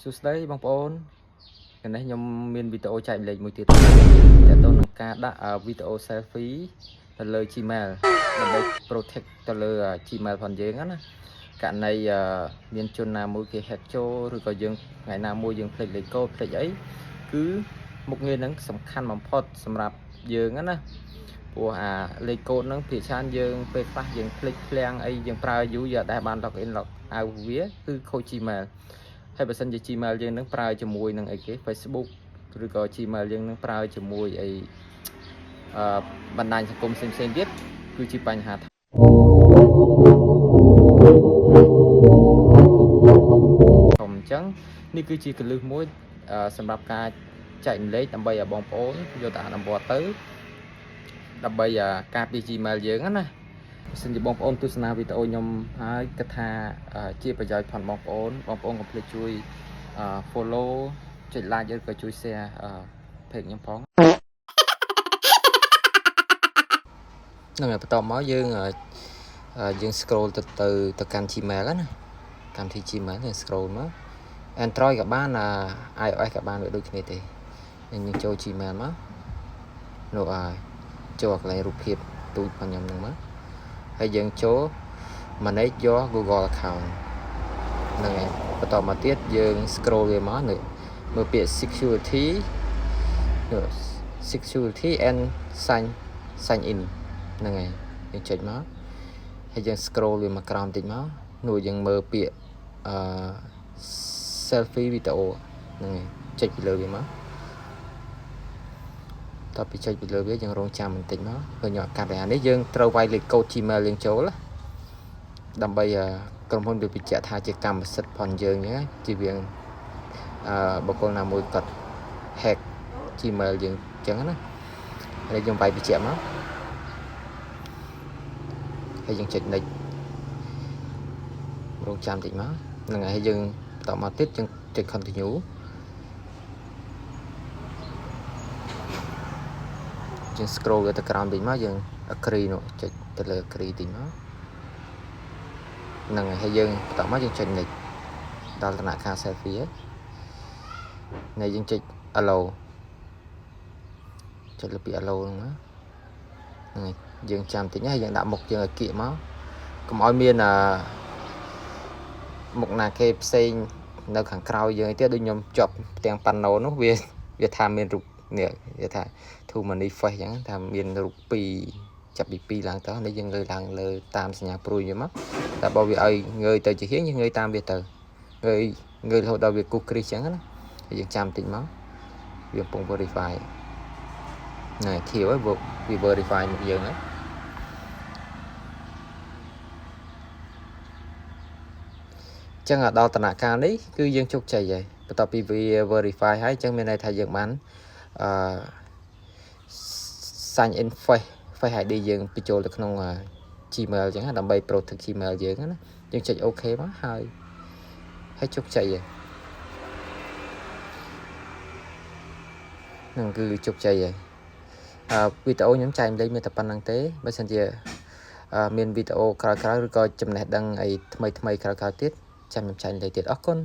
សួស្តីបងប្អូនថ្ងៃនេះខ្ញុំមានវីដេអូចែកម្លែកមួយទៀតទាក់ទងនឹងការដាក់វីដេអូ selfie ទៅលើ Gmail ដើម្បី protect ទៅលើ Gmail ផងយើងណាករណីមានជនណាមួយគេ hack ចូលឬក៏យើងថ្ងៃណាមួយយើងភ្លេចលេខកូដភ្លេចអីគឺមុខងារហ្នឹងសំខាន់បំផុតសម្រាប់យើងណាព្រោះលេខកូដហ្នឹងភាគច្រើនយើងពេលខ្លះយើងភ្លេចឃ្លាំងអីយើងប្រើយូរយើងអត់ដែលបាន log in log out វាគឺខូច Gmail ហើយបើសិនជា Gmail យើងនឹងប្រើជាមួយនឹងអីគេ Facebook ឬក៏ Gmail យើងនឹងប្រើជាមួយអីបណ្ដាញសង្គមផ្សេងៗទៀតគឺជាបញ្ហាធំអញ្ចឹងនេះគឺជាកលឹះមួយសម្រាប់ការចែករំលែកដើម្បីឲ្យបងប្អូនយកទៅអនុវត្តទៅដើម្បីការពារ Gmail យើងណាបើសិនជាបងប្អូនទស្សនាវីដេអូខ្ញុំហើយគិតថាជាប្រយោជន៍ផងបងប្អូនកុំភ្លេចជួយfollow ចុច like ឬក៏ជួយ share page ខ្ញុំផងហ្នឹងហើយបន្តមកយើង scroll ទៅកាន់ Gmail ណាកម្មវិធី Gmail នេះ scroll មក Android ក៏បានiOS ក៏បានវាដូចគ្នាទេយើងចូល Gmail មកនោះចូលកន្លែងរូបភាពទូចរបស់ខ្ញុំហ្នឹងមកហើយយើងចូល manage your Google account ហ្នឹងហើយបន្តមកទៀតយើង scroll វាមកនេះមើលពាក្យ security and sign in ហ្នឹងហើយយើងចុចមកហើយយើង scroll វាមកក្រោមតិចមកនោះយើងមើលពាក្យselfie video ហ្នឹងហើយចុចពីលើវាមកតទៅពីចុចពីលើវាយើងរងចាំបន្តិចមកឃើញកាត់នេះយើងត្រូវវាយលេខកូដ Gmail យើងចូលដើម្បីក្រុមហ៊ុនវាបញ្ជាក់ថាជាកម្មសិទ្ធិផងយើងអញ្ចឹងជាវាបុគ្គលណាមួយគាត់ hack Gmail យើងអញ្ចឹងណាហើយយើងវាយបញ្ជាក់មកហើយយើងចុច next រងចាំតិចមកហ្នឹងហើយយើងបន្តមកទៀតយើងចុច continue យើង scroll ទៅក្រោមតិចមកយើង agree នោះចុចទៅលើ agree តិចមកហ្នឹងហើយយើងបន្តមកយើងចុច next ដល់ដំណាក់កាល selfie ហើយយើងចុច allow ចុចលើពី allow ហ្នឹងណាហ្នឹងហើយយើងចាំតិចហើយយើងដាក់មុខយើងឲ្យគៀកមកកុំឲ្យមានមុខណាគេផ្សេងនៅខាងក្រោយយើងទៀតដូចខ្ញុំជាប់ផ្ទាំងប៉ាណូនោះវាថាមានរូបនេះវាថា too many face អញ្ចឹងថាមានរូប2ចាប់ពី2ឡើងទៅនេះយើងលើឡើងលើតាមសញ្ញាព្រួយវាមកតែបើវាឲ្យងើយទៅជាហៀងយើងងើយតាមវាទៅងើយរហូតដល់វាគូសគ្រីសអញ្ចឹងណាហើយយើងចាំតិចមកវាកំពុង verify ណែខៀវហើយវា verify មកយើងហើយចឹងដល់ដំណាក់កាលនេះគឺយើងជោគជ័យហើយបន្ទាប់ពីវា verify ហើយចឹងមានន័យថាយើងបានsign in face ID យើងបញ្ចូលទៅក្នុង Gmail ចឹងដើម្បី protect Gmail យើងណាយើងចុច OK មកហើយជោគជ័យហើយហ្នឹងគឺជោគជ័យហើយវីដេអូខ្ញុំចែកម្លែកមានតែប៉ុណ្្នឹងទេបើសិនជាមានវីដេអូក្រោយៗឬក៏ចំណេះដឹងអីថ្មីក្រោយៗទៀតចាំខ្ញុំចែកម្លែកទៀតអរគុណ